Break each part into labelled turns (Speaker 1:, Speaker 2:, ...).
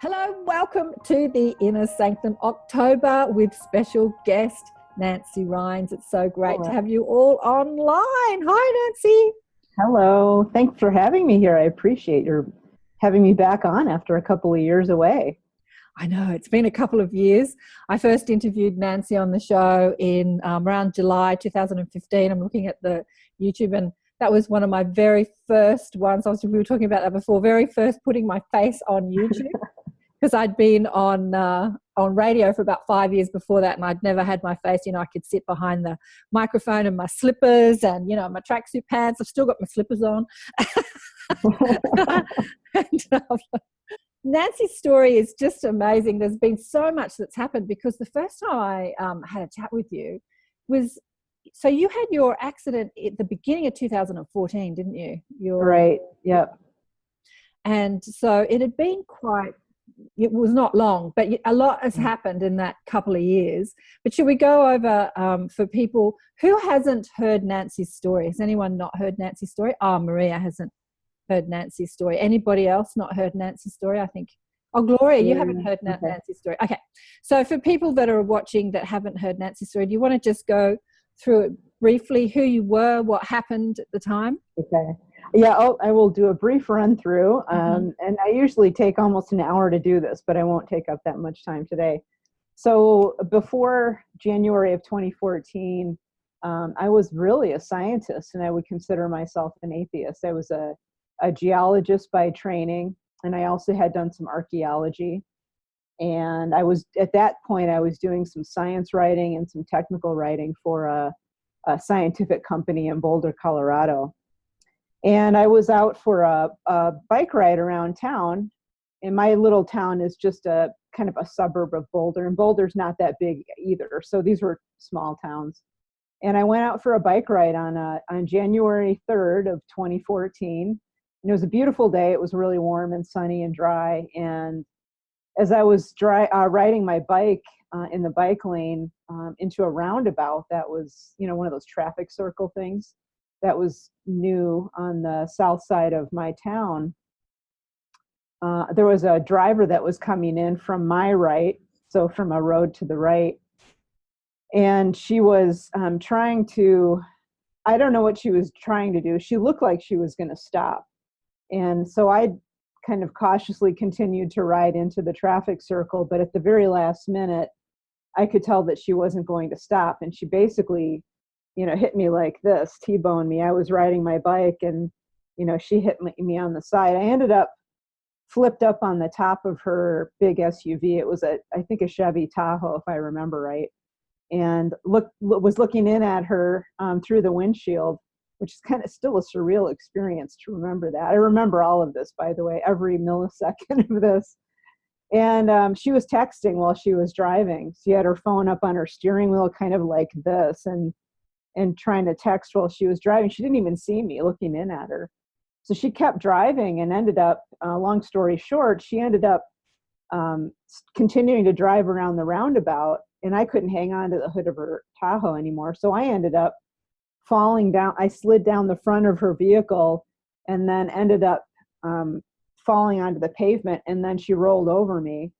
Speaker 1: Hello, welcome to the Inner Sanctum October with special guest Nancy Rynes. It's so great to have you all online. Hi, Nancy.
Speaker 2: Hello. Thanks for having me here. I appreciate your having me back on after a couple of years away.
Speaker 1: I know, it's been a couple of years. I first interviewed Nancy on the show in around July 2015. I'm looking at the YouTube, and that was one of my very first ones. We were talking about that before, very first putting my face on YouTube. Because I'd been on radio for about 5 years before that, and I'd never had my face. I could sit behind the microphone in my slippers and, my tracksuit pants. I've still got my slippers on. And, Nancy's story is just amazing. There's been so much that's happened, because the first time I had a chat with you was, so you had your accident at the beginning of 2014, didn't you?
Speaker 2: Right, yep.
Speaker 1: And so it had been it was not long, but a lot has happened in that couple of years. But should we go over, for people who hasn't heard Nancy's story? Has anyone not heard Nancy's story? Oh, Maria hasn't heard Nancy's story. Anybody else not heard Nancy's story? I think. Oh, Gloria, you haven't heard Nancy's story. Okay. So for people that are watching that haven't heard Nancy's story, do you want to just go through it briefly, who you were, what happened at the time?
Speaker 2: Okay. Yeah, I will do a brief run through, and I usually take almost an hour to do this, but I won't take up that much time today. So before January of 2014, I was really a scientist, and I would consider myself an atheist. I was a geologist by training, and I also had done some archaeology. And at that point, I was doing some science writing and some technical writing for a scientific company in Boulder, Colorado. And I was out for a bike ride around town, and my little town is just a kind of a suburb of Boulder, and Boulder's not that big either. So these were small towns. And I went out for a bike ride on January 3rd of 2014. And it was a beautiful day. It was really warm and sunny and dry. And as I was riding my bike in the bike lane into a roundabout that was, one of those traffic circle things that was new on the south side of my town, there was a driver that was coming in from my right, so from a road to the right, and she was trying to, I don't know what she was trying to do. She looked like she was going to stop, and so I kind of cautiously continued to ride into the traffic circle, but at the very last minute, I could tell that she wasn't going to stop, and she basically hit me like this, T-boned me. I was riding my bike, and, she hit me on the side. I ended up flipped up on the top of her big SUV. It was I think a Chevy Tahoe, if I remember right, and was looking in at her through the windshield, which is kind of still a surreal experience to remember that. I remember all of this, by the way, every millisecond of this. And she was texting while she was driving. She had her phone up on her steering wheel, kind of like this, and trying to text while she was driving. She didn't even see me looking in at her. So she kept driving and ended up, long story short, she ended up continuing to drive around the roundabout, and I couldn't hang on to the hood of her Tahoe anymore. So I ended up falling down. I slid down the front of her vehicle and then ended up falling onto the pavement, and then she rolled over me.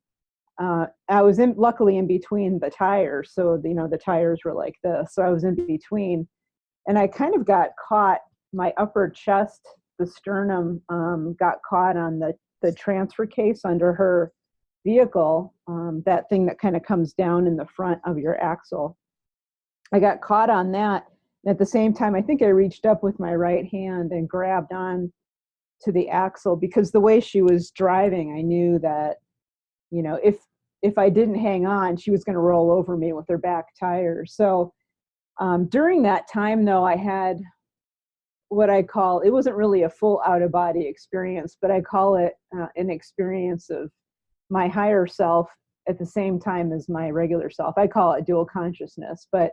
Speaker 2: I was luckily in between the tires, so the tires were like this, so I was in between, and I kind of got caught. My upper chest, the sternum, got caught on the transfer case under her vehicle, that thing that kind of comes down in the front of your axle. I got caught on that, and at the same time, I think I reached up with my right hand and grabbed on to the axle, because the way she was driving, I knew that if I didn't hang on, she was going to roll over me with her back tires. So during that time, though, I had what I call, it wasn't really a full out-of-body experience, but I call it an experience of my higher self at the same time as my regular self. I call it dual consciousness, but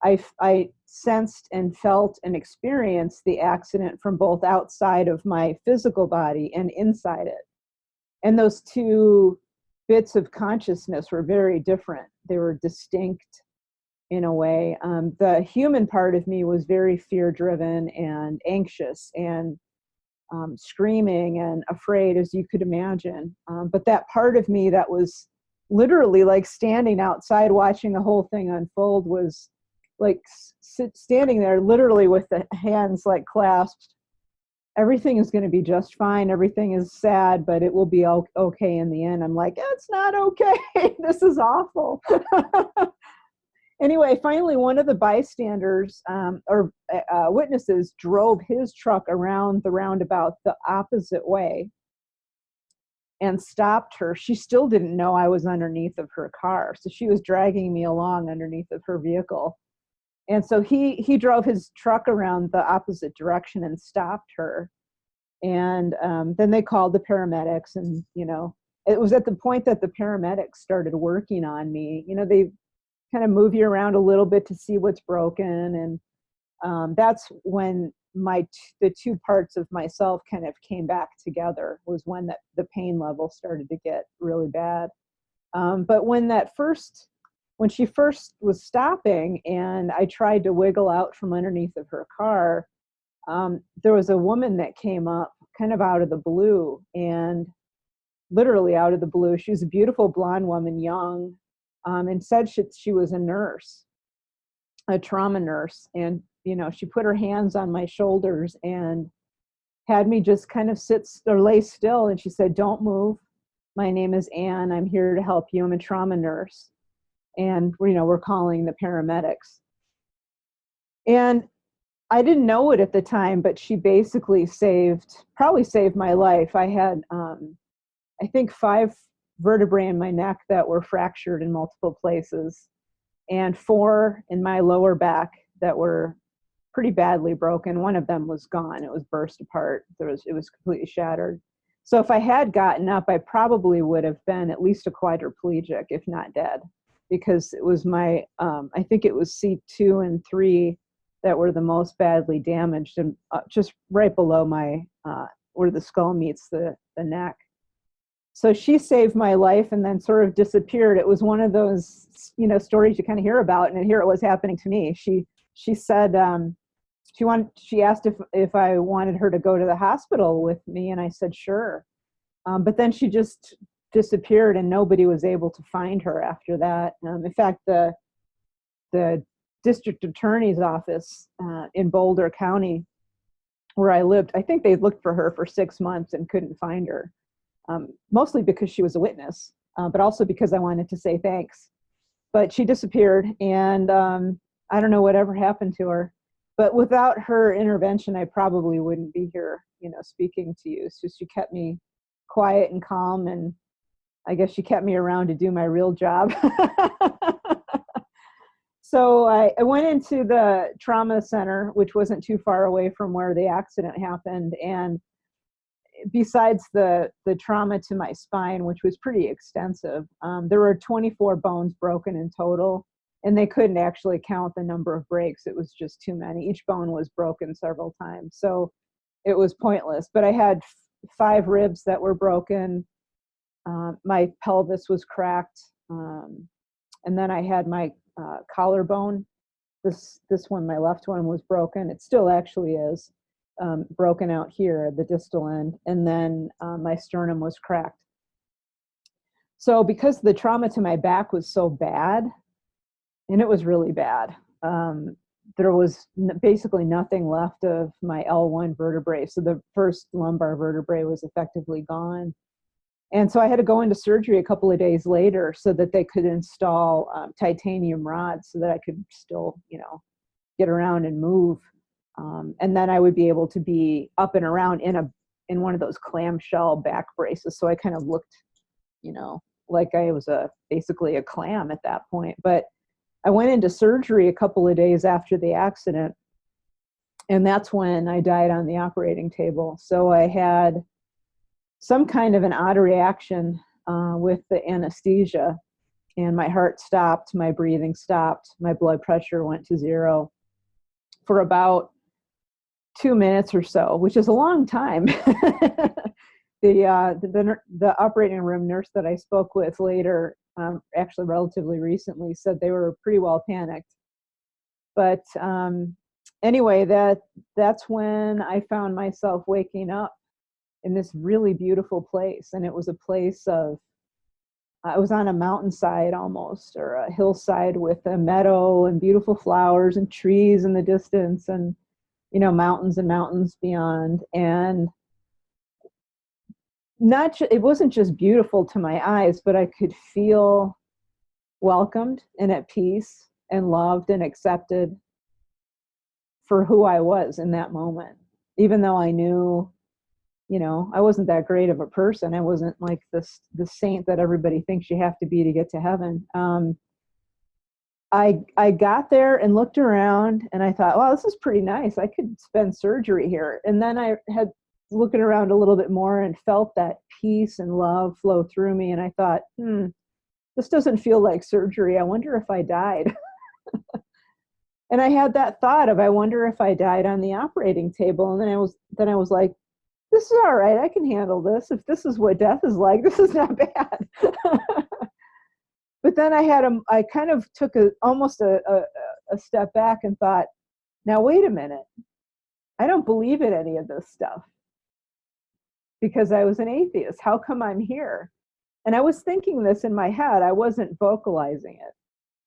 Speaker 2: I sensed and felt and experienced the accident from both outside of my physical body and inside it. And those two bits of consciousness were very different. They were distinct in a way. The human part of me was very fear-driven and anxious, and screaming and afraid, as you could imagine. But that part of me that was literally like standing outside watching the whole thing unfold was like standing there literally with the hands like clasped. Everything is going to be just fine. Everything is sad, but it will be okay in the end. I'm like, it's not okay. This is awful. Anyway, finally, one of the bystanders or witnesses drove his truck around the roundabout the opposite way and stopped her. She still didn't know I was underneath of her car, so she was dragging me along underneath of her vehicle. And so he drove his truck around the opposite direction and stopped her. And then they called the paramedics, and, you know, it was at the point that the paramedics started working on me. You know, they kind of move you around a little bit to see what's broken. And that's when the two parts of myself kind of came back together, was when the pain level started to get really bad. But when she first was stopping and I tried to wiggle out from underneath of her car, there was a woman that came up kind of out of the blue, and literally out of the blue. She was a beautiful blonde woman, young, and said she was a nurse, a trauma nurse. And, you know, she put her hands on my shoulders and had me just kind of lay still. And she said, "Don't move. My name is Anne. I'm here to help you. I'm a trauma nurse. And, you know, we're calling the paramedics." And I didn't know it at the time, but she basically probably saved my life. I had, I think, 5 vertebrae in my neck that were fractured in multiple places, and 4 in my lower back that were pretty badly broken. One of them was gone. It was burst apart. It was completely shattered. So if I had gotten up, I probably would have been at least a quadriplegic, if not dead, because it was my, I think it was C2 and 3 that were the most badly damaged, and just right below my, where the skull meets the neck. So she saved my life and then sort of disappeared. It was one of those, you know, stories you kind of hear about, and here it was happening to me. She said, she asked if I wanted her to go to the hospital with me, and I said, sure. But then she just disappeared, and nobody was able to find her after that. In fact, the district attorney's office in Boulder County, where I lived, I think they looked for her for 6 months and couldn't find her. Mostly because she was a witness, but also because I wanted to say thanks. But she disappeared, and I don't know whatever happened to her. But without her intervention, I probably wouldn't be here, you know, speaking to you. So she kept me quiet and calm, and I guess she kept me around to do my real job. So I went into the trauma center, which wasn't too far away from where the accident happened, and besides the trauma to my spine, which was pretty extensive, there were 24 bones broken in total, and they couldn't actually count the number of breaks. It was just too many. Each bone was broken several times, so it was pointless. But I had 5 ribs that were broken. My pelvis was cracked, and then I had my collarbone. This one, my left one, was broken. It still actually is. Broken out here at the distal end, and then my sternum was cracked. So because the trauma to my back was so bad, and it was really bad, there was basically nothing left of my L1 vertebrae. So the first lumbar vertebrae was effectively gone. And so I had to go into surgery a couple of days later so that they could install titanium rods so that I could still, you know, get around and move. And then I would be able to be up and around in one of those clamshell back braces. So I kind of looked, you know, like I was basically a clam at that point. But I went into surgery a couple of days after the accident, and that's when I died on the operating table. So I had some kind of an odd reaction with the anesthesia, and my heart stopped, my breathing stopped, my blood pressure went to 0 for about 2 minutes or so, which is a long time. The operating room nurse that I spoke with later, actually relatively recently, said they were pretty well panicked. But anyway, that's when I found myself waking up in this really beautiful place. And it was a place of, I was on a mountainside almost, or a hillside with a meadow and beautiful flowers and trees in the distance, and, you know, mountains and mountains beyond. And it wasn't just beautiful to my eyes, but I could feel welcomed and at peace and loved and accepted for who I was in that moment. Even though I knew, you know, I wasn't that great of a person. I wasn't like the saint that everybody thinks you have to be to get to heaven. I got there and looked around and I thought, wow, this is pretty nice. I could spend surgery here. And then I had looking around a little bit more and felt that peace and love flow through me. And I thought, this doesn't feel like surgery. I wonder if I died. And I had that thought of, I wonder if I died on the operating table. And then I was like, this is all right. I can handle this. If this is what death is like, this is not bad. But then I kind of took almost a step back and thought, now wait a minute. I don't believe in any of this stuff because I was an atheist. How come I'm here? And I was thinking this in my head. I wasn't vocalizing it.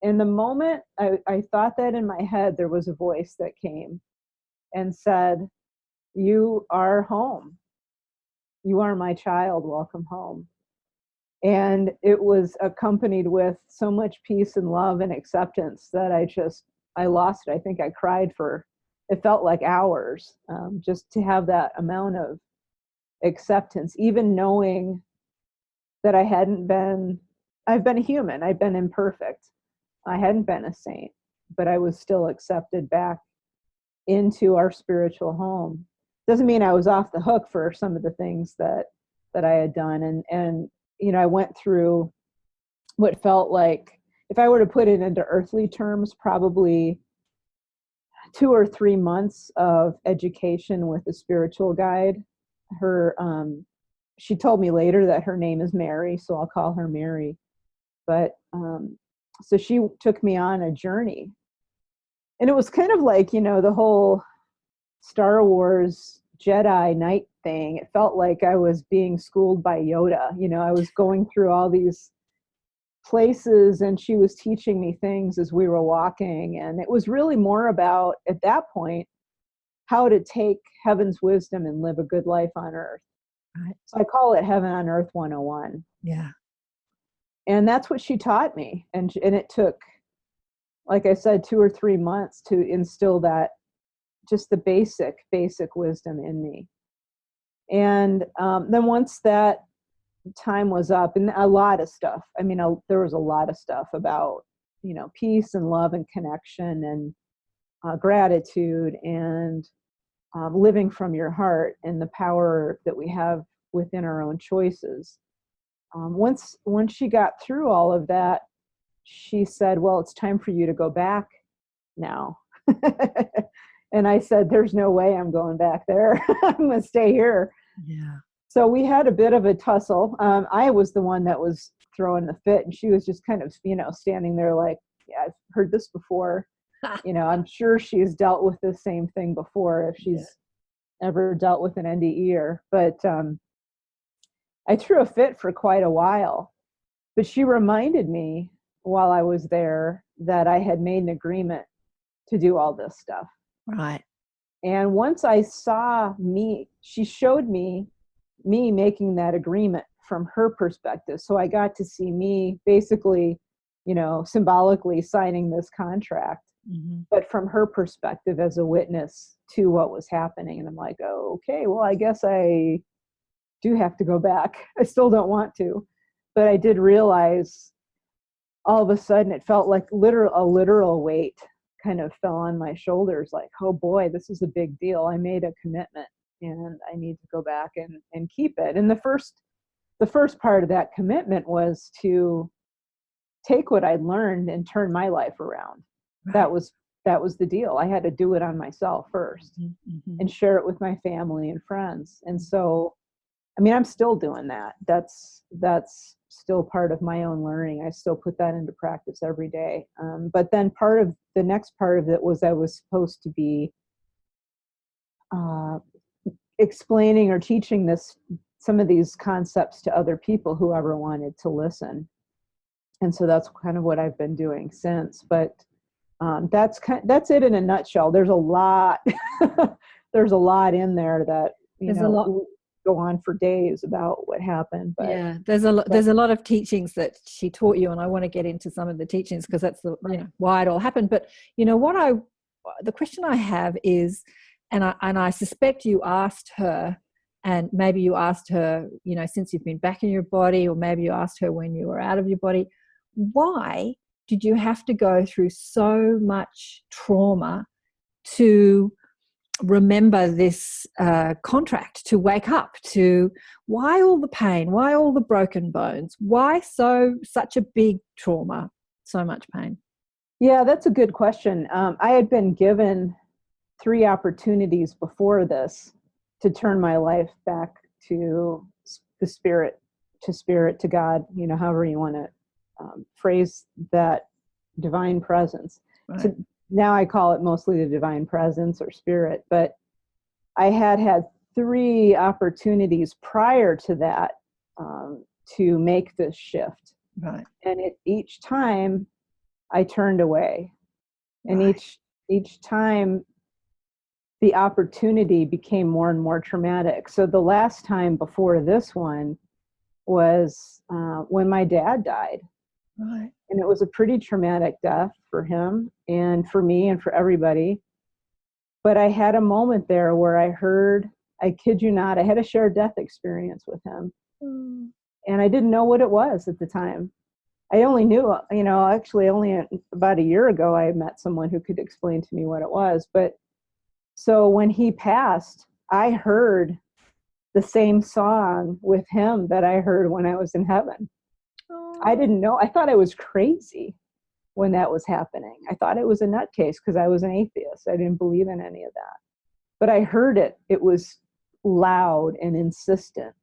Speaker 2: In the moment I thought that in my head, there was a voice that came and said, you are home. You are my child. Welcome home. And it was accompanied with so much peace and love and acceptance that I lost it. I think I cried it felt like hours, just to have that amount of acceptance, even knowing that I've been a human. I've been imperfect. I hadn't been a saint, but I was still accepted back into our spiritual home. Doesn't mean I was off the hook for some of the things that I had done. And you know, I went through what felt like, if I were to put it into earthly terms, probably 2 or 3 months of education with a spiritual guide. She told me later that her name is Mary, so I'll call her Mary. But so she took me on a journey. And it was kind of like, you know, the whole Star Wars Jedi Knight thing. It felt like I was being schooled by Yoda. You know, I was going through all these places and she was teaching me things as we were walking. And it was really more about, at that point, how to take heaven's wisdom and live a good life on earth.
Speaker 1: Right.
Speaker 2: So I call it Heaven on Earth 101.
Speaker 1: Yeah.
Speaker 2: And that's what she taught me. And it took, like I said, 2 or 3 months to instill that, just the basic wisdom in me. And then once that time was up, and a lot of stuff, I mean, there was a lot of stuff about, you know, peace and love and connection and gratitude and living from your heart and the power that we have within our own choices. Once she got through all of that, she said, well, it's time for you to go back now. And I said, there's no way I'm going back there. I'm going to stay here.
Speaker 1: Yeah.
Speaker 2: So we had a bit of a tussle. I was the one that was throwing the fit, and she was just kind of, you know, standing there like, yeah, I've heard this before. You know, I'm sure she's dealt with the same thing before if she's ever dealt with an NDE. But I threw a fit for quite a while. But she reminded me while I was there that I had made an agreement to do all this stuff.
Speaker 1: Right.
Speaker 2: And once I saw she showed me making that agreement from her perspective. So I got to see me basically, you know, symbolically signing this contract, but from her perspective as a witness to what was happening. And I'm like, oh, okay, well, I guess I do have to go back. I still don't want to, but I did realize all of a sudden it felt like a literal weight kind of fell on my shoulders, like, oh boy, this is a big deal. I made a commitment and I need to go back and keep it. And the first part of that commitment was to take what I'd learned and turn my life around. Right. That was the deal. I had to do it on myself first and share it with my family and friends. And so, I mean, I'm still doing that. That's still part of my own learning. I still put that into practice every day. But then the next part of it was I was supposed to be explaining or teaching some of these concepts to other people, whoever wanted to listen. And so that's kind of what I've been doing since. But that's it in a nutshell. There's a lot. There's a lot in there that go on for days about what happened. But
Speaker 1: yeah, there's a lot of teachings that she taught you, and I want to get into some of the teachings because that's why it all happened. But the question I have is, and I suspect you asked her, and maybe you asked her, since you've been back in your body, or maybe you asked her when you were out of your body, why did you have to go through so much trauma to remember this contract, to wake up, why all the pain, why all the broken bones, why such a big trauma, so much pain?
Speaker 2: Yeah, that's a good question. I had been given 3 opportunities before this to turn my life back to the spirit, to God, however you want to phrase that, divine presence.
Speaker 1: Right.
Speaker 2: So now I call it mostly the divine presence or spirit, but I had 3 opportunities prior to that to make this shift.
Speaker 1: Right.
Speaker 2: And each time I turned away. And
Speaker 1: right.
Speaker 2: each time the opportunity became more and more traumatic. So the last time before this one was when my dad died.
Speaker 1: Right.
Speaker 2: And it was a pretty traumatic death for him and for me and for everybody. But I had a moment there where I kid you not, I had a shared death experience with him.
Speaker 1: Mm.
Speaker 2: And I didn't know what it was at the time. I only knew, actually only about a year ago, I met someone who could explain to me what it was. But so when he passed, I heard the same song with him that I heard when I was in heaven.
Speaker 1: Oh.
Speaker 2: I didn't know. I thought I was crazy when that was happening. I thought it was a nutcase because I was an atheist. I didn't believe in any of that. But I heard it. It was loud and insistent.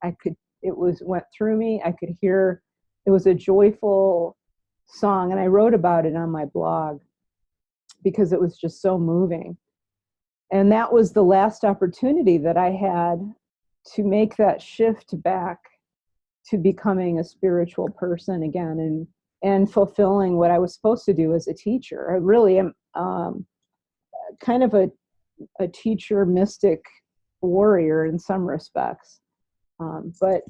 Speaker 2: Went through me. I could hear. It was a joyful song, and I wrote about it on my blog because it was just so moving. And that was the last opportunity that I had to make that shift back to becoming a spiritual person again and fulfilling what I was supposed to do as a teacher. I really am kind of a teacher, mystic, warrior in some respects. But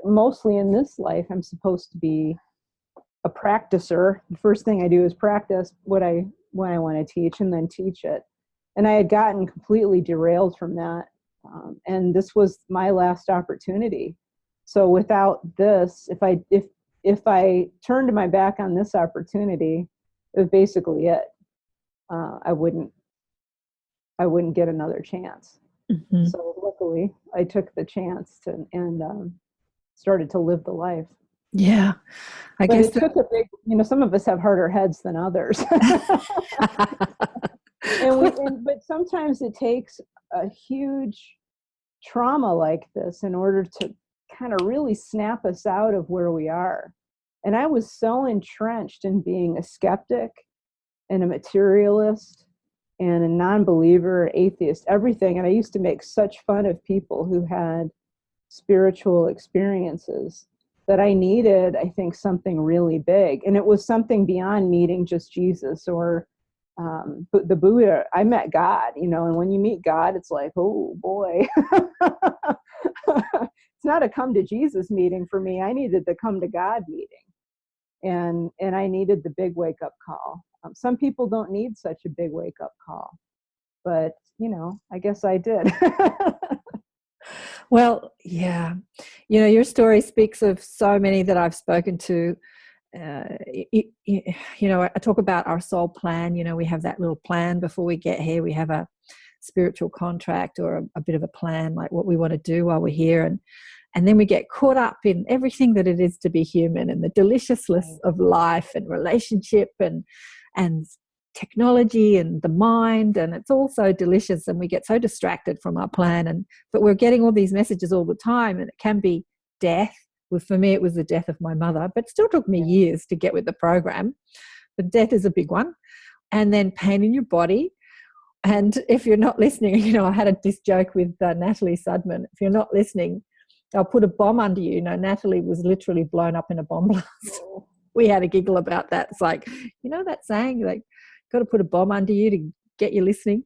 Speaker 2: mostly in this life, I'm supposed to be a practicer. The first thing I do is practice what I want to teach and then teach it. And I had gotten completely derailed from that. And this was my last opportunity. So without this, if I turned my back on this opportunity, it was basically it. I wouldn't get another chance. Mm-hmm. So luckily, I took the chance and started to live the life.
Speaker 1: Yeah, I guess
Speaker 2: it took a big. Some of us have harder heads than others, but sometimes it takes a huge trauma like this in order to kind of really snap us out of where we are. And I was so entrenched in being a skeptic and a materialist and a non-believer, atheist, everything. And I used to make such fun of people who had spiritual experiences that I needed, I think, something really big. And it was something beyond meeting just Jesus or the Buddha. I met God, and when you meet God, it's like, oh boy. It's not a come to Jesus meeting for me. I needed the come to God meeting. And I needed the big wake up call. Some people don't need such a big wake up call, but I guess I did.
Speaker 1: Well, yeah, your story speaks of so many that I've spoken to. I talk about our soul plan. We have that little plan before we get here. We have a spiritual contract or a bit of a plan, like what we want to do while we're here, and then we get caught up in everything that it is to be human and the deliciousness of life and relationship and technology and the mind, and it's all so delicious, and we get so distracted from our plan. But we're getting all these messages all the time, and it can be death. Well, for me, it was the death of my mother, but it still took me years to get with the program. But death is a big one. And then pain in your body, And if you're not listening, I had this joke with Natalie Sudman. If you're not listening, I'll put a bomb under you. Natalie was literally blown up in a bomb blast.
Speaker 2: Oh.
Speaker 1: We had a giggle about that. It's like, that saying, like, got to put a bomb under you to get you listening,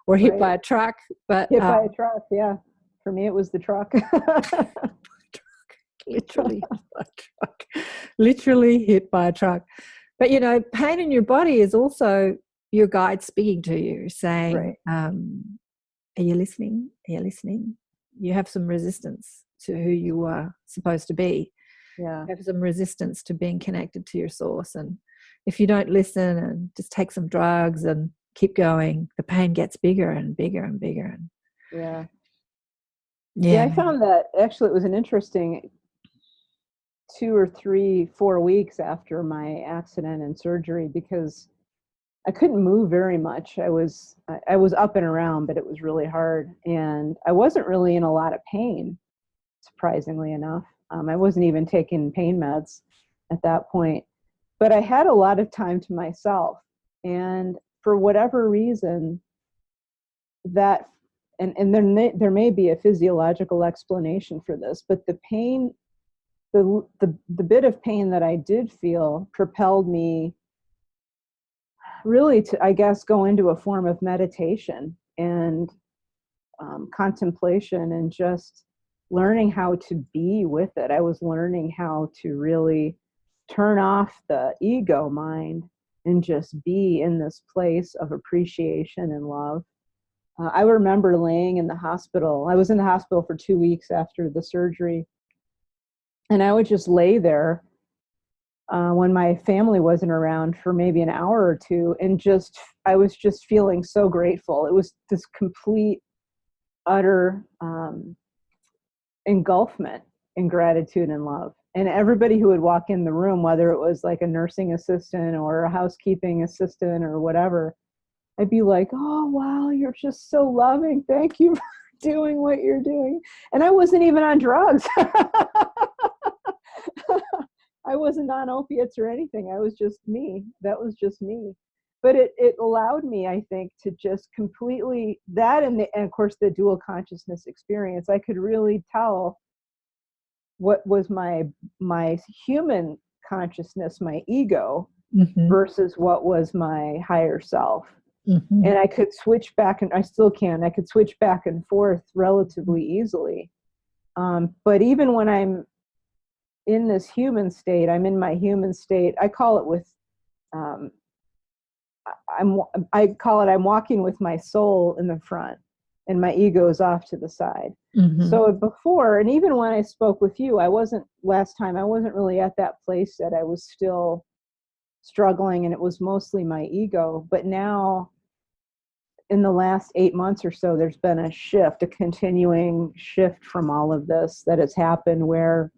Speaker 1: or hit by a truck. But
Speaker 2: hit by a truck, yeah. For me, it was the truck.
Speaker 1: Literally hit by a truck. Literally hit by a truck. But, pain in your body is also your guide speaking to you, saying, are you listening? Are you listening? You have some resistance to who you are supposed to be.
Speaker 2: Yeah.
Speaker 1: You have some resistance to being connected to your source. And if you don't listen and just take some drugs and keep going, the pain gets bigger and bigger and bigger.
Speaker 2: Yeah, I found that actually it was an interesting 2 or 3, 4 weeks after my accident and surgery, because I couldn't move very much. I was up and around, but it was really hard. And I wasn't really in a lot of pain, surprisingly enough. I wasn't even taking pain meds at that point. But I had a lot of time to myself. And for whatever reason, that, and there may be a physiological explanation for this, but the pain, the bit of pain that I did feel propelled me really to, I guess, go into a form of meditation and contemplation, and just learning how to be with it. I was learning how to really turn off the ego mind and just be in this place of appreciation and love. I remember laying in the hospital. I was in the hospital for 2 weeks after the surgery, and I would just lay there when my family wasn't around for maybe an hour or two, and I was just feeling so grateful. It was this complete, utter engulfment in gratitude and love. And everybody who would walk in the room, whether it was like a nursing assistant or a housekeeping assistant or whatever, I'd be like, oh, wow, you're just so loving. Thank you for doing what you're doing. And I wasn't even on drugs. I wasn't on opiates or anything. I was just me. That was just me. But it allowed me, I think, to just completely, that and of course the dual consciousness experience, I could really tell what was my human consciousness, my ego, versus what was my higher self. And I could switch back, and I still can. I could switch back and forth relatively easily. But even when I'm in this human state, I'm in my human state. I call it with, I'm walking with my soul in the front, and my ego is off to the side. So before, and even when I spoke with you, last time I wasn't really at that place yet. I was still struggling, and it was mostly my ego. But now, in the last 8 months or so, there's been a continuing shift from all of this that has happened, where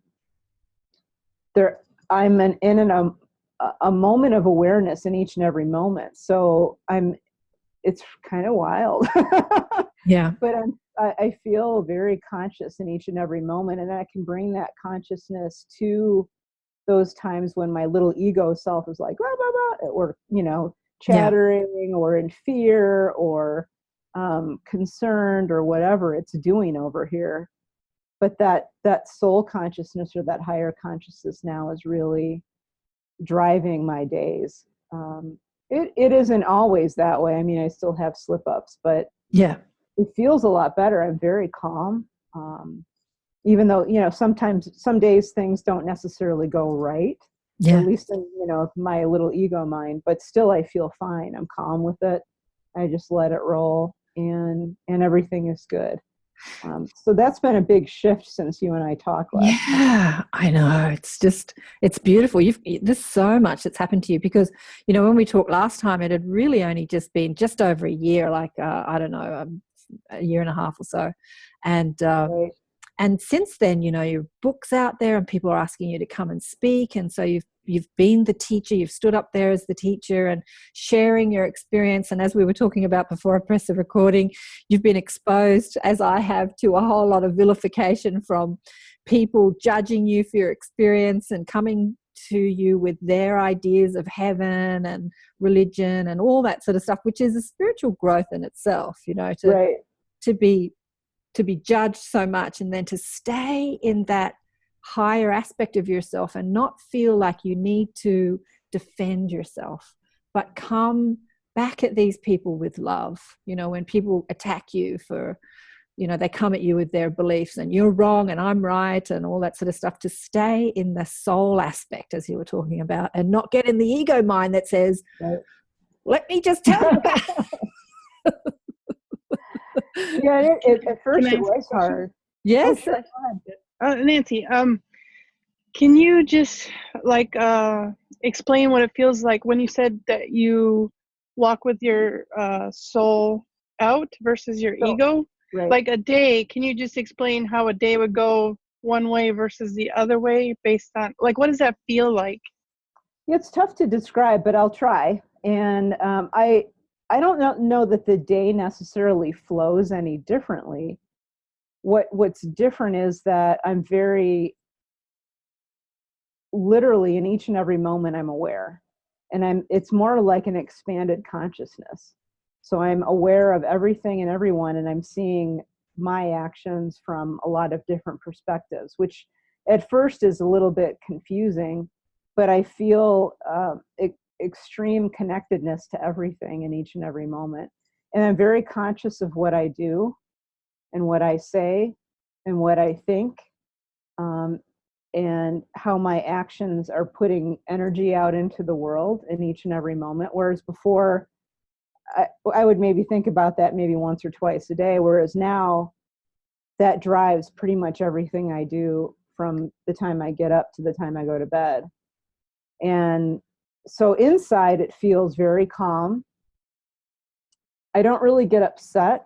Speaker 2: I'm in a moment of awareness in each and every moment. So it's kind of wild.
Speaker 1: Yeah.
Speaker 2: But I feel very conscious in each and every moment, and I can bring that consciousness to those times when my little ego self is like, blah, blah, blah, or, chattering, or in fear, or concerned, or whatever it's doing over here. But that soul consciousness, or that higher consciousness, now is really driving my days. It isn't always that way. I mean, I still have slip-ups, but
Speaker 1: yeah, it
Speaker 2: feels a lot better. I'm very calm. Even though, sometimes, some days things don't necessarily go right, at least in, my little ego mind, but still I feel fine. I'm calm with it. I just let it roll, and everything is good. So that's been a big shift since you and I talked last time.
Speaker 1: Yeah, I know. It's beautiful. There's so much that's happened to you, because, when we talked last time, it had really only just been just over a year, like, I don't know, a year and a half or so. And,
Speaker 2: right.
Speaker 1: And since then, your book's out there and people are asking you to come and speak. And so you've been the teacher, you've stood up there as the teacher and sharing your experience. And as we were talking about before I pressed the recording, you've been exposed, as I have, to a whole lot of vilification from people judging you for your experience and coming to you with their ideas of heaven and religion and all that sort of stuff, which is a spiritual growth in itself, you know, to be judged so much, and then to stay in that higher aspect of yourself and not feel like you need to defend yourself, but come back at these people with love. You know, when people attack you for, you know, they come at you with their beliefs and you're wrong and I'm right and all that sort of stuff, to stay in the soul aspect, as you were talking about, and not get in the ego mind that says, let me just tell you that.
Speaker 2: Yeah, at first it was hard.
Speaker 1: Yes.
Speaker 2: Oh, sure. Go ahead.
Speaker 3: Nancy, can you just explain what it feels like when you said that you walk with your soul out versus your ego?
Speaker 2: Right.
Speaker 3: Like a day, can you just explain how a day would go one way versus the other way based on, like, what does that feel like?
Speaker 2: It's tough to describe, but I'll try. And I don't know that the day necessarily flows any differently. What's different is that I'm very literally in each and every moment I'm aware, and it's more like an expanded consciousness. So I'm aware of everything and everyone, and I'm seeing my actions from a lot of different perspectives, which at first is a little bit confusing, but I feel extreme connectedness to everything in each and every moment. And I'm very conscious of what I do and what I say and what I think, and how my actions are putting energy out into the world in each and every moment. Whereas before, I would maybe think about that maybe once or twice a day, whereas now that drives pretty much everything I do from the time I get up to the time I go to bed. And so inside it feels very calm. I don't really get upset.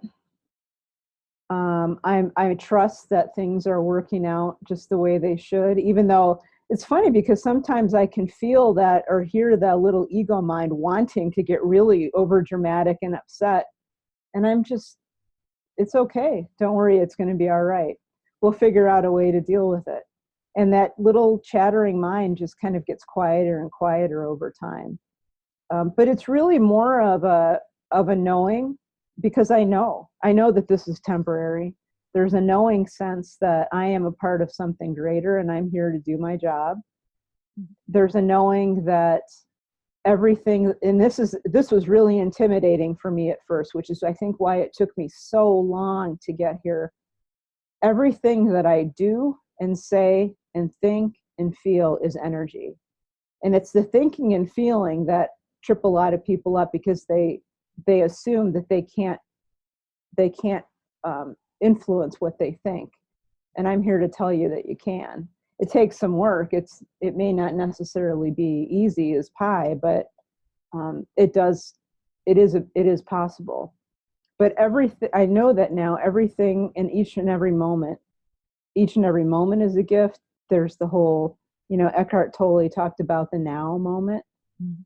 Speaker 2: I trust that things are working out just the way they should, even though it's funny because sometimes I can feel that or hear that little ego mind wanting to get really over dramatic and upset. And I'm just, it's okay. Don't worry, it's going to be all right. We'll figure out a way to deal with it. And that little chattering mind just kind of gets quieter and quieter over time. But it's really more of a knowing, because I know that this is temporary. There's a knowing sense that I am a part of something greater and I'm here to do my job. There's a knowing that everything, and this was really intimidating for me at first, which is I think why it took me so long to get here. Everything that I do and say and think and feel is energy. And it's the thinking and feeling that trip a lot of people up, because they assume that they can't influence what they think. And I'm here to tell you that you can. It takes some work. It may not necessarily be easy as pie, but it is possible. But everything, I know that now, everything in each and every moment is a gift. There's the whole, Eckhart Tolle talked about the now moment.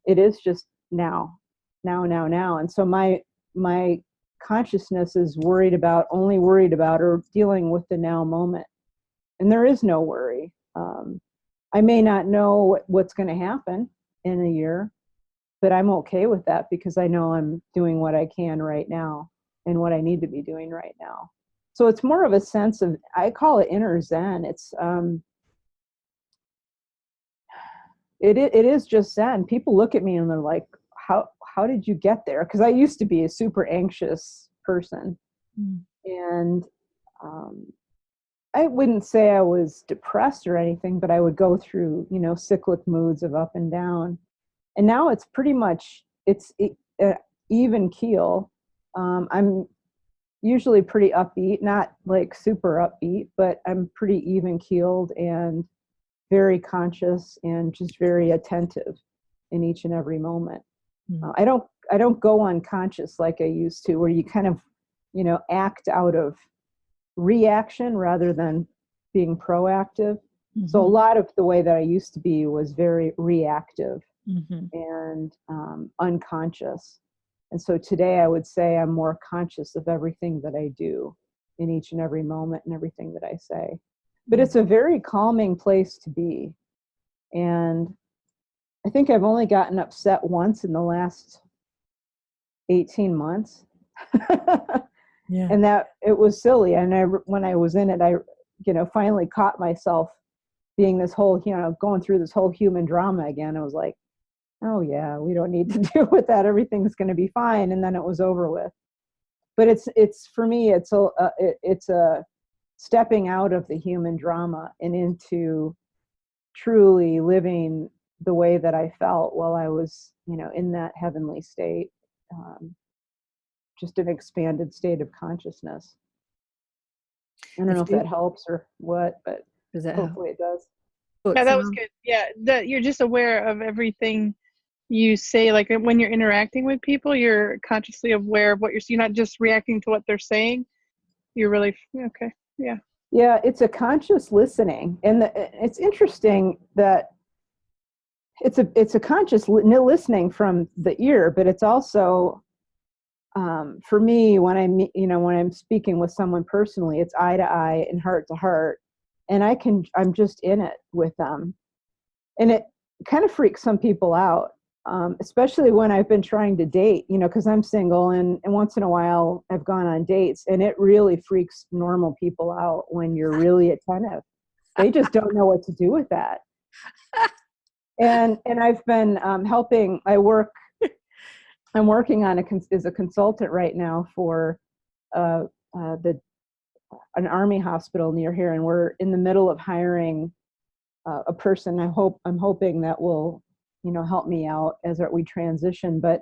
Speaker 2: It is just now. And so my consciousness is only worried about or dealing with the now moment. And there is no worry. I may not know what's going to happen in a year, but I'm okay with that because I know I'm doing what I can right now and what I need to be doing right now. So it's more of a sense of, I call it inner Zen. It's, it is just Zen. People look at me and they're like, how did you get there? Because I used to be a super anxious person. And I wouldn't say I was depressed or anything, but I would go through, cyclic moods of up and down. And now it's pretty much, it's even keel. I'm usually pretty upbeat, not like super upbeat, but I'm pretty even keeled and very conscious and just very attentive in each and every moment. I don't go unconscious like I used to, where you kind of, act out of reaction rather than being proactive. So a lot of the way that I used to be was very reactive and unconscious. And so today I would say I'm more conscious of everything that I do in each and every moment and everything that I say. But it's a very calming place to be. And I think I've only gotten upset once in the last 18 months.
Speaker 1: Yeah.
Speaker 2: And that it was silly. And when I was in it, I, finally caught myself being this whole, going through this whole human drama again. I was like, oh yeah, we don't need to deal with that. Everything's going to be fine. And then it was over with. But it's for me, it's a stepping out of the human drama and into truly living the way that I felt while I was, in that heavenly state, just an expanded state of consciousness. I don't know if that helps or what, but hopefully it does.
Speaker 3: Yeah, that was good. Yeah, that you're just aware of everything you say. Like when you're interacting with people, you're consciously aware of what you're not just reacting to what they're saying. You're really, okay. Yeah.
Speaker 2: Yeah, it's a conscious listening. And it's interesting that it's a conscious listening from the ear, but it's also, for me, when I'm speaking with someone personally, it's eye to eye and heart to heart. And I'm just in it with them. And it kind of freaks some people out, especially when I've been trying to date, because I'm single and once in a while I've gone on dates, and it really freaks normal people out when you're really attentive. They just don't know what to do with that. And I've been helping. I'm working on as a consultant right now for an army hospital near here, and we're in the middle of hiring a person. I'm hoping that will, help me out as we transition. But,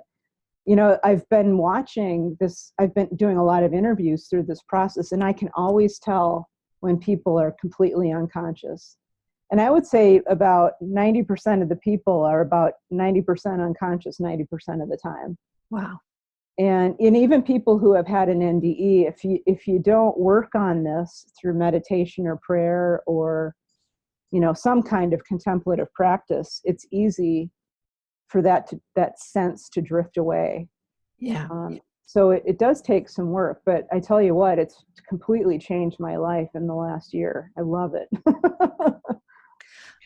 Speaker 2: I've been watching this. I've been doing a lot of interviews through this process, and I can always tell when people are completely unconscious. And I would say about 90% of the people are about 90% unconscious 90% of the time.
Speaker 1: Wow.
Speaker 2: And even people who have had an NDE, if you don't work on this through meditation or prayer or, some kind of contemplative practice, it's easy for that sense to drift away.
Speaker 1: Yeah.
Speaker 2: So it does take some work, but I tell you what, it's completely changed my life in the last year. I love it.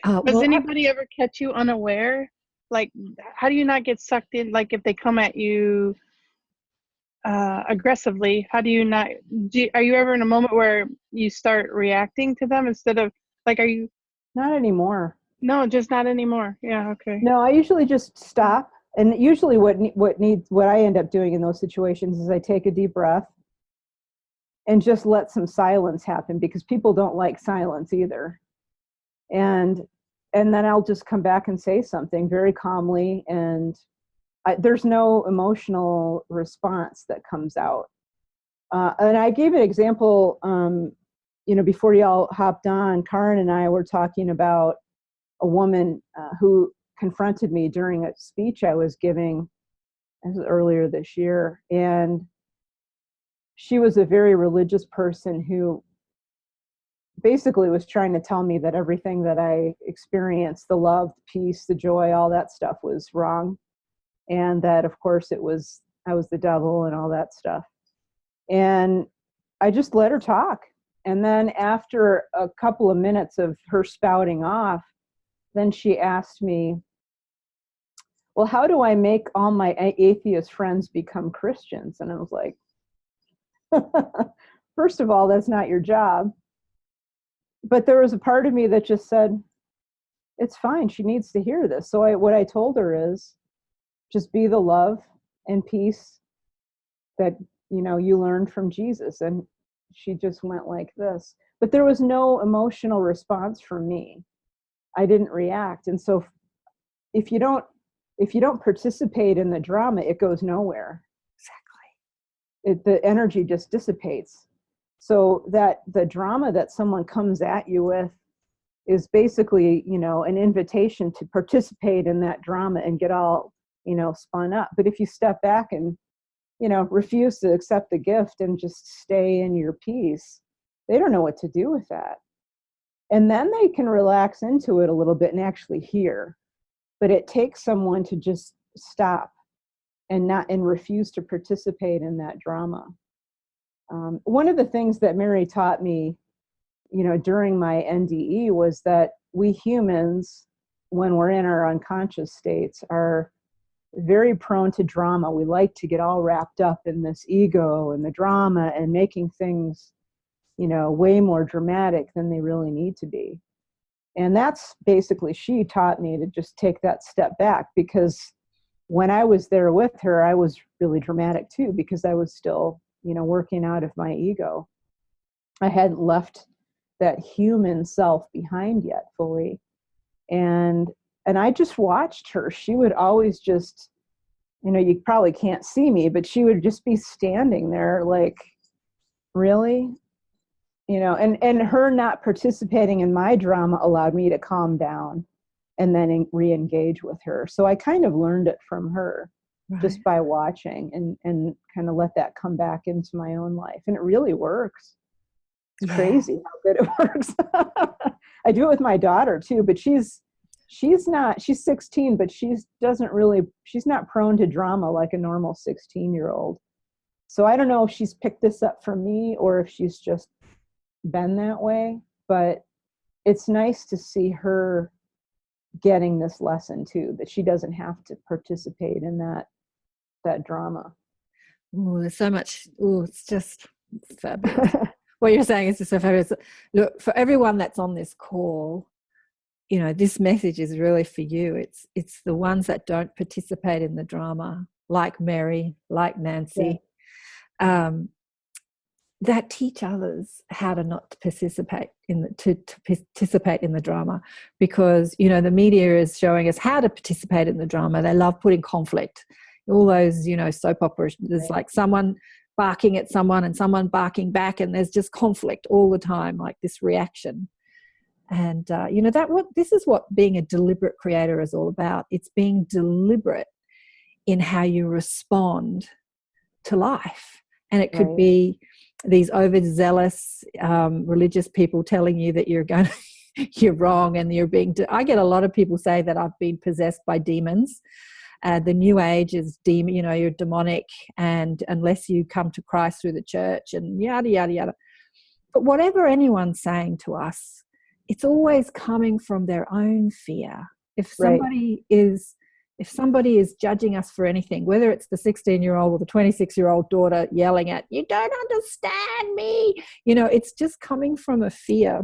Speaker 3: Does anybody ever catch you unaware? Like, how do you not get sucked in? Like, if they come at you aggressively, how do you not? Are you ever in a moment where you start reacting to them instead of like? Are you?
Speaker 2: Not anymore.
Speaker 3: No, just not anymore. Yeah. Okay.
Speaker 2: No, I usually just stop, and usually what I end up doing in those situations is I take a deep breath and just let some silence happen, because people don't like silence either. And then I'll just come back and say something very calmly, and there's no emotional response that comes out. And I gave an example, before y'all hopped on. Karen and I were talking about a woman who confronted me during a speech I was giving earlier this year. And she was a very religious person who basically was trying to tell me that everything that I experienced, the love, the peace, the joy, all that stuff was wrong. And that, of course, I was the devil and all that stuff. And I just let her talk. And then after a couple of minutes of her spouting off, then she asked me, well, how do I make all my atheist friends become Christians? And I was like, first of all, that's not your job. But there was a part of me that just said, it's fine. She needs to hear this. So what I told her is, just be the love and peace that, you learned from Jesus. And she just went like this. But there was no emotional response from me. I didn't react. And so if you don't participate in the drama, it goes nowhere. Exactly. The energy just dissipates. So that the drama that someone comes at you with is basically, an invitation to participate in that drama and get all, spun up. But if you step back and, refuse to accept the gift and just stay in your peace, they don't know what to do with that. And then they can relax into it a little bit and actually hear. But it takes someone to just stop and refuse to participate in that drama. One of the things that Mary taught me, during my NDE was that we humans when we're in our unconscious states, are very prone to drama. We like to get all wrapped up in this ego and the drama and making things, way more dramatic than they really need to be. And that's basically, she taught me to just take that step back, because when I was there with her, I was really dramatic too, because I was still, working out of my ego. I hadn't left that human self behind yet fully. And I just watched her. She would always just, you probably can't see me, but she would just be standing there like, really? And her not participating in my drama allowed me to calm down and then re-engage with her. So I kind of learned it from her, right, just by watching and kind of let that come back into my own life. And it really works. It's crazy how good it works. I do it with my daughter too, but she's 16, but she's not prone to drama like a normal 16-year-old. So I don't know if she's picked this up from me or if she's just been that way, but it's nice to see her getting this lesson too, that she doesn't have to participate in that drama.
Speaker 1: Oh, there's so much. Oh, it's just fabulous. What you're saying is just so fabulous. Look, for everyone that's on this call, this message is really for you. It's the ones that don't participate in the drama, like Mary, like Nancy, that teach others how to not participate to participate in the drama, because the media is showing us how to participate in the drama. They love putting conflict. All those soap operas. There's like someone barking at someone and someone barking back, and there's just conflict all the time, like this reaction. And this is what being a deliberate creator is all about. It's being deliberate in how you respond to life. And it could be these overzealous religious people telling you that you're wrong and you're being. I get a lot of people say that I've been possessed by demons. The New Age is demon. You're demonic, and unless you come to Christ through the church and yada yada yada. But whatever anyone's saying to us, it's always coming from their own fear. If somebody is judging us for anything, whether it's the 16-year-old or the 26-year-old daughter yelling at, you don't understand me, it's just coming from a fear.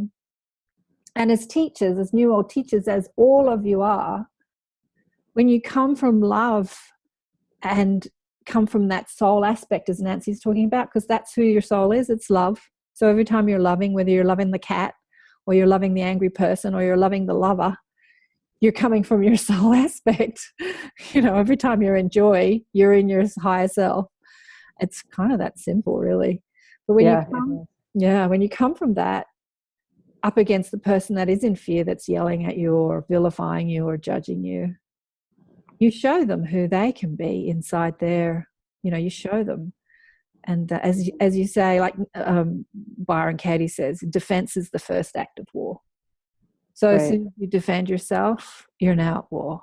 Speaker 1: And as teachers, as new old teachers, as all of you are, when you come from love and come from that soul aspect, as Nancy's talking about, because that's who your soul is, it's love. So every time you're loving, whether you're loving the cat or you're loving the angry person or you're loving the lover, you're coming from your soul aspect. Every time you're in joy, you're in your higher self. It's kind of that simple, really. But when you come from that up against the person that is in fear, that's yelling at you or vilifying you or judging you, you show them who they can be inside there. You show them. And as you say, like Byron Katie says, defense is the first act of war. So as soon as you defend yourself, you're now at war.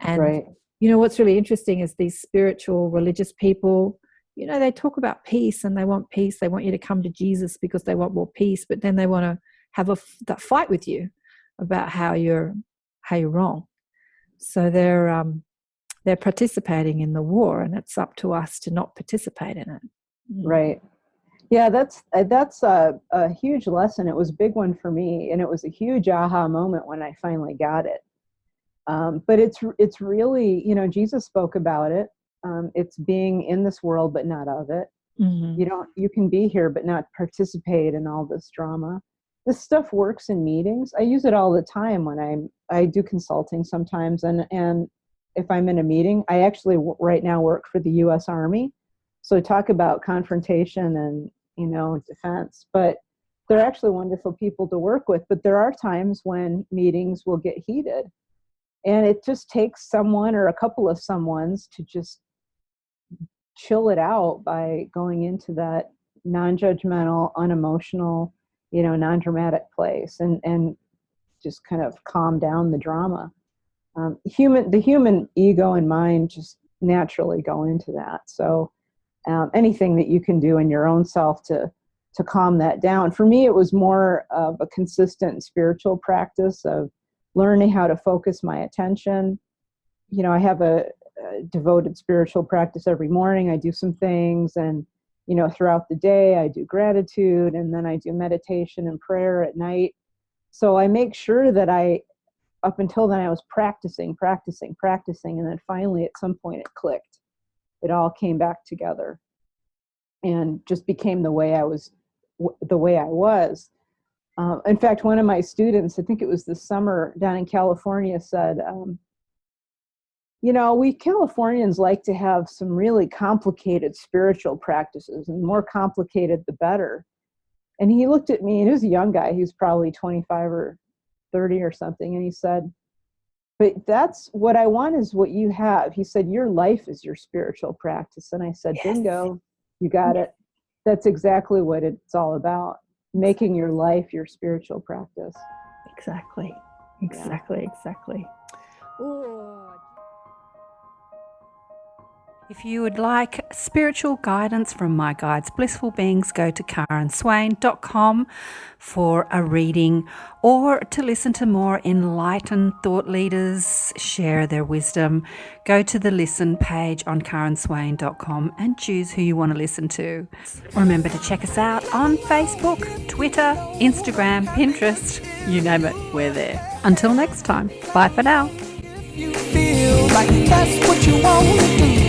Speaker 1: And what's really interesting is these spiritual religious people, they talk about peace and they want peace. They want you to come to Jesus because they want more peace, but then they want to have that fight with you about how you're wrong. So they're participating in the war, and it's up to us to not participate in it.
Speaker 2: Right. Yeah, that's a huge lesson. It was a big one for me, and it was a huge aha moment when I finally got it. But it's really, Jesus spoke about it. It's being in this world but not of it. Mm-hmm. You can be here but not participate in all this drama. This stuff works in meetings. I use it all the time when I do consulting sometimes, and if I'm in a meeting, I actually right now work for the U.S. Army. So talk about confrontation and, defense, but they're actually wonderful people to work with. But there are times when meetings will get heated, and it just takes someone or a couple of someones to just chill it out by going into that non-judgmental, unemotional, non-dramatic place and just kind of calm down the drama. The human ego and mind just naturally go into that. So anything that you can do in your own self to calm that down. For me, it was more of a consistent spiritual practice of learning how to focus my attention. I have a devoted spiritual practice every morning. I do some things, and throughout the day I do gratitude, and then I do meditation and prayer at night. So I make sure that up until then I was practicing, and then finally at some point it clicked. It all came back together and just became the way I was. In fact, one of my students, I think it was this summer down in California, said, we Californians like to have some really complicated spiritual practices, and the more complicated, the better. And he looked at me, and he was a young guy. He was probably 25 or 30 or something. And he said, but that's what I want is what you have. He said, your life is your spiritual practice. And I said, yes. Bingo, you got it. That's exactly what it's all about. Making your life your spiritual practice.
Speaker 1: Exactly. Ooh.
Speaker 4: If you would like spiritual guidance from my guides, Blissful Beings, go to KarenSwain.com for a reading, or to listen to more enlightened thought leaders share their wisdom. Go to the listen page on KarenSwain.com and choose who you want to listen to. Remember to check us out on Facebook, Twitter, Instagram, Pinterest, you name it, we're there. Until next time, bye for now.
Speaker 5: You feel like that's what you want to do.